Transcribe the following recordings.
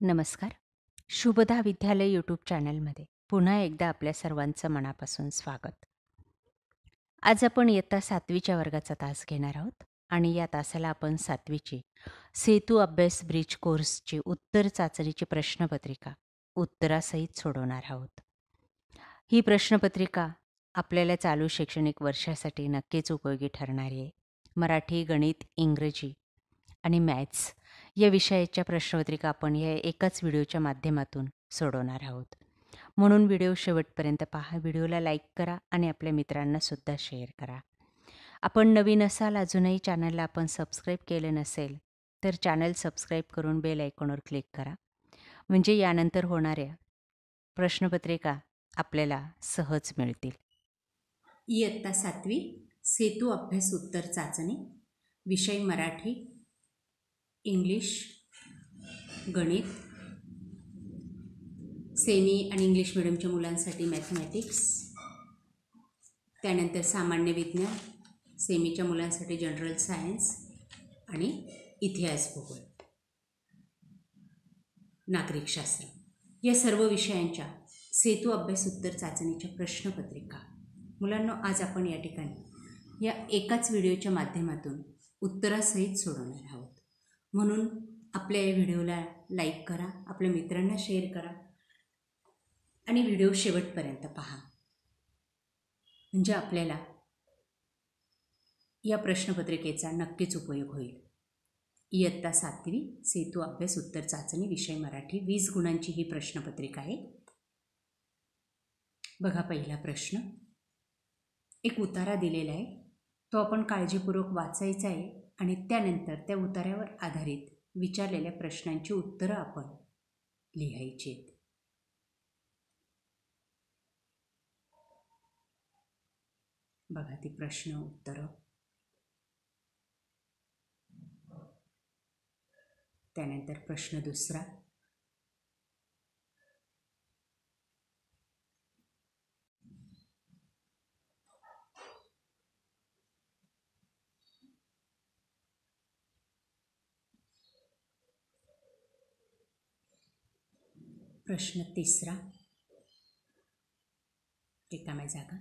नमस्कार. शुभदा विद्यालय यूट्यूब चॅनलमध्ये पुन्हा एकदा आपल्या सर्वांचं मनापासून स्वागत. आज आपण इयत्ता 7वीच्या वर्गाचा तास घेणार आहोत आणि या तासाला आपण 7वीची सेतू अभ्यास ब्रिज कोर्सची उत्तर चाचणीची प्रश्नपत्रिका उत्तरासहित सोडवणार आहोत. ही प्रश्नपत्रिका आपल्याला चालू शैक्षणिक वर्षासाठी नक्कीच उपयोगी ठरणारी आहे. मराठी, गणित, इंग्रजी आणि मॅथ्स या विषयाच्या प्रश्नपत्रिका आपण या एकाच व्हिडिओच्या माध्यमातून सोडवणार आहोत. म्हणून व्हिडिओ शेवटपर्यंत पहा. व्हिडिओला लाईक करा आणि आपल्या मित्रांनासुद्धा शेअर करा. आपण नवीन असाल, अजूनही चॅनलला आपण सबस्क्राईब केलं नसेल तर चॅनल सबस्क्राईब करून बेल आयकॉनवर क्लिक करा. म्हणजे यानंतर होणाऱ्या प्रश्नपत्रिका आपल्याला सहज मिळतील. इयत्ता 7वी सेतू अभ्यास उत्तर चाचणी, विषय मराठी, इंग्लिश, गणित, सेमी आणि इंग्लिश मिडियमच्या मुलांसाठी मॅथमॅटिक्स, त्यानंतर सामान्य विज्ञान, सेमीच्या मुलांसाठी जनरल सायन्स आणि इतिहास, भूगोल, नागरिकशास्त्र या सर्व विषयांच्या सेतू अभ्यास उत्तर चाचणीच्या प्रश्नपत्रिका मुलांनो आज आपण या ठिकाणी या एकाच व्हिडिओच्या माध्यमातून उत्तरासहित सोडवणार आहोत. म्हणून आपल्या या व्हिडिओला लाईक करा, आपल्या मित्रांना शेअर करा आणि व्हिडिओ शेवटपर्यंत पहा. म्हणजे आपल्याला या प्रश्नपत्रिकेचा नक्कीच उपयोग होईल. इयत्ता 7वी सेतू अभ्यास उत्तर चाचणी, विषय मराठी, 20 गुणांची ही प्रश्नपत्रिका आहे. बघा, पहिला प्रश्न. एक उतारा दिलेला आहे, तो आपण काळजीपूर्वक वाचायचा आहे आणि त्यानंतर त्या उतार्यावर आधारित विचारलेल्या प्रश्नांची उत्तरं आपण लिहायची आहेत. बघा ती प्रश्न उत्तरं. त्यानंतर प्रश्न दुसरा. प्रश्न तिसरा. रिकाम्या जागा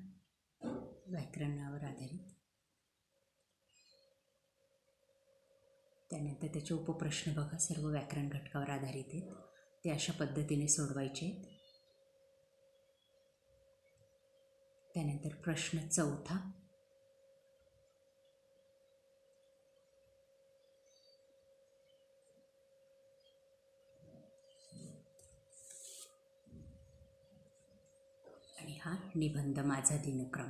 व्याकरणावर आधारित. त्यानंतर त्याचे उपप्रश्न बघा, सर्व व्याकरण घटकावर आधारित आहेत, ते अशा पद्धतीने सोडवायचे आहेत. त्यानंतर प्रश्न चौथा. आणि हा निबंध माझा दिनक्रम.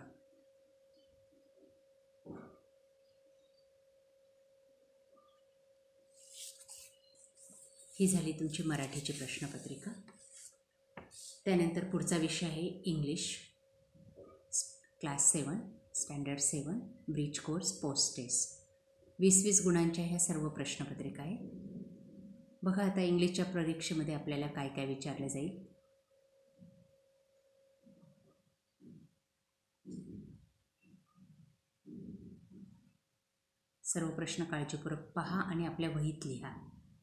ही झाली तुमची मराठीची प्रश्नपत्रिका. त्यानंतर पुढचा विषय आहे English, class 7, standard 7, bridge course, post test. 20 गुणांच्या ह्या सर्व प्रश्नपत्रिका आहे. बघा आता इंग्लिशच्या परीक्षेमध्ये आपल्याला काय काय विचारलं जाईल. सर्व प्रश्न काळजीपूर्वक पहा आणि आपल्या वहीत लिहा,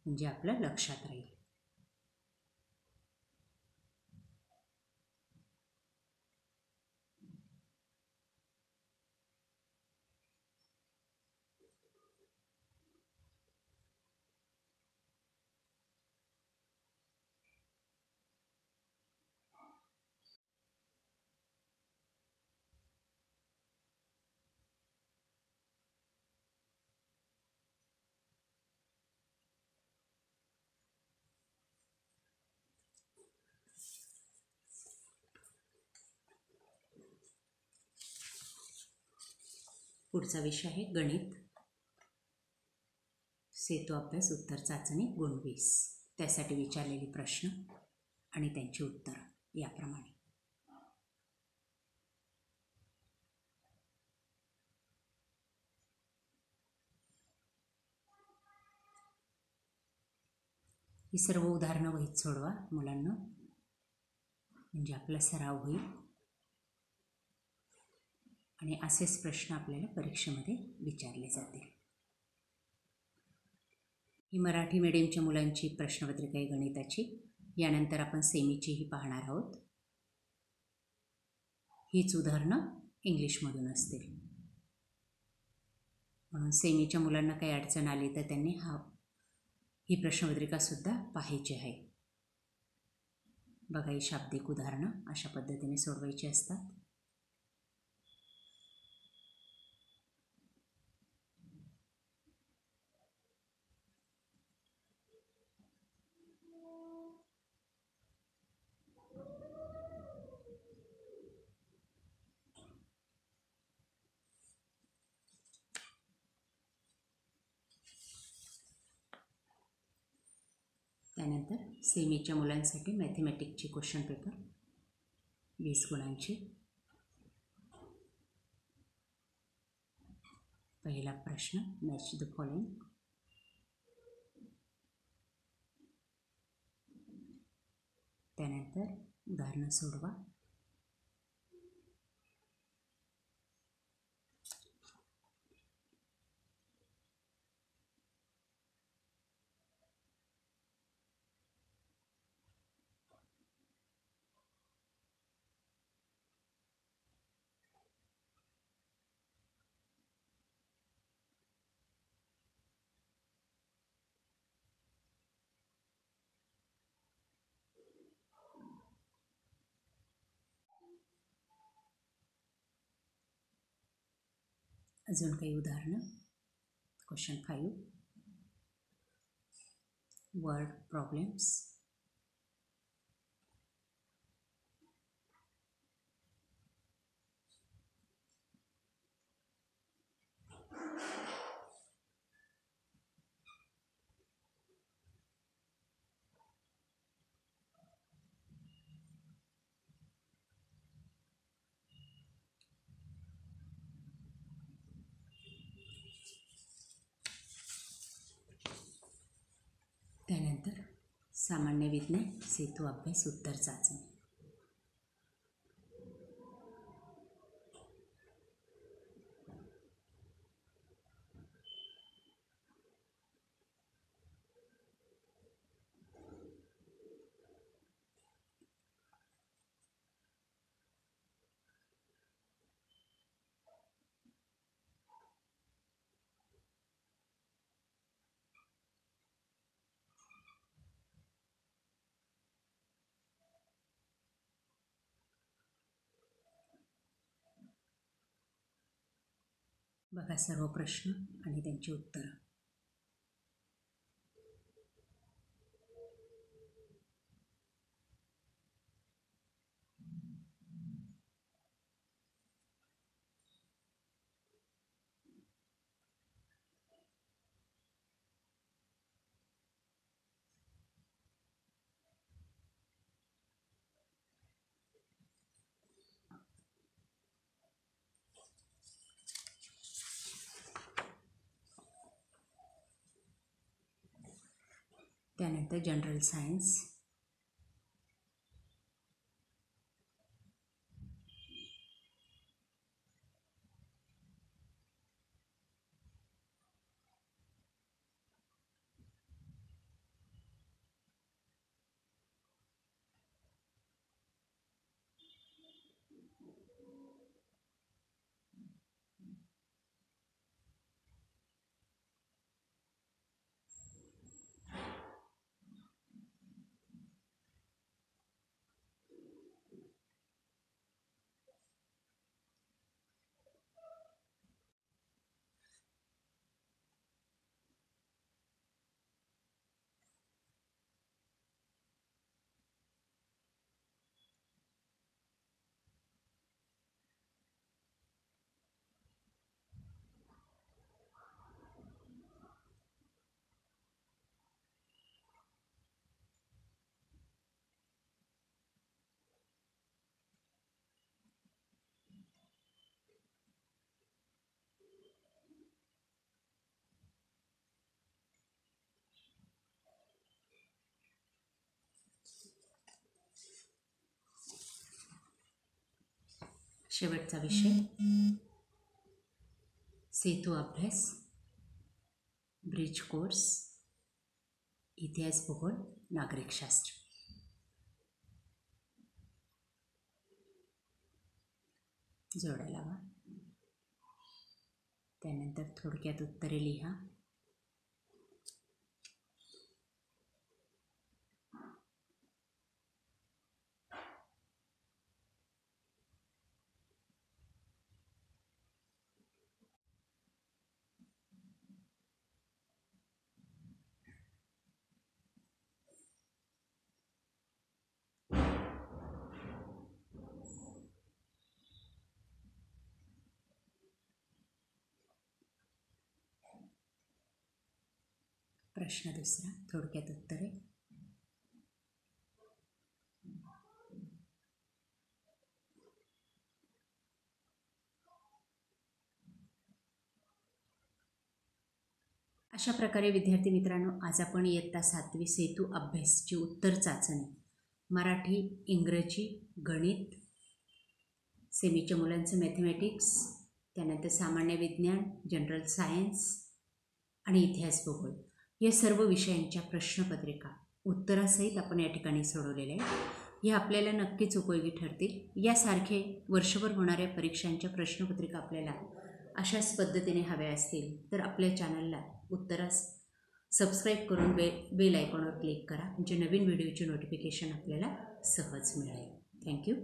म्हणजे आपलं लक्षात राहील. पुढचा विषय आहे गणित, सेतू अभ्यास उत्तर चाचणी, गुण 20. त्यासाठी विचारलेले प्रश्न आणि त्यांची उत्तर याप्रमाणे. ही सर्व उदाहरणं वहीत सोडवा मुलांना, म्हणजे आपला सराव होईल आणि असेच प्रश्न आपल्याला परीक्षेमध्ये विचारले जातील. ही मराठी मीडियमच्या मुलांची प्रश्नपत्रिका आहे गणिताची. यानंतर आपण सेमीचीही पाहणार आहोत. हीच उदाहरणं इंग्लिशमधून असतील, म्हणून सेमीच्या मुलांना काही अडचण आली तर त्यांनी ही प्रश्नपत्रिकासुद्धा पाहायची आहे. बघा, ही शाब्दिक उदाहरणं अशा पद्धतीने सोडवायची असतात. त्यानंतर सेमीच्या मुलांसाठी मॅथमॅटिक्सची क्वेश्चन पेपर 20 गुणांची. पहिला प्रश्न, मॅच द फॉलोइंग. त्यानंतर उदाहरणं सोडवा. अजून काही उदाहरणं. Question 5, word problems. त्यानंतर सामान्य विज्ञान सेतू अभ्यास उत्तर चाचणी. बघा सर्व प्रश्न आणि त्यांची उत्तरं. त्यानंतर जनरल सायन्स. शेवटचा विषय सेतू अभ्यास, ब्रिज कोर्स. इतिहास, भूगोल, नागरिकशास्त्र. जोड्या लावा. त्यानंतर थोडक्यात उत्तरे लिहा. प्रश्न दुसरा, थोडक्यात उत्तरे. अशा प्रकारे विद्यार्थी मित्रांनो, आज आपण इयत्ता 7वी सेतू अभ्यासची उत्तर चाचणी मराठी, इंग्रजी, गणित, सेमीच्या मुलांचं मॅथमॅटिक्स, त्यानंतर सामान्य विज्ञान, जनरल सायन्स आणि इतिहास, भूगोल या सर्व विषयांच्या प्रश्नपत्रिका उत्तरासहित आपण या ठिकाणी सोडवलेल्या आहेत. या आपल्याला नक्कीच उपयोगी ठरतील. यासारखे वर्षभर होणाऱ्या परीक्षांच्या प्रश्नपत्रिका आपल्याला अशाच पद्धतीने हव्या असतील तर आपल्या चॅनलला उत्तरास सबस्क्राईब करून बेल आयकॉनवर क्लिक करा, म्हणजे नवीन व्हिडिओची नोटिफिकेशन आपल्याला सहज मिळेल. थँक्यू.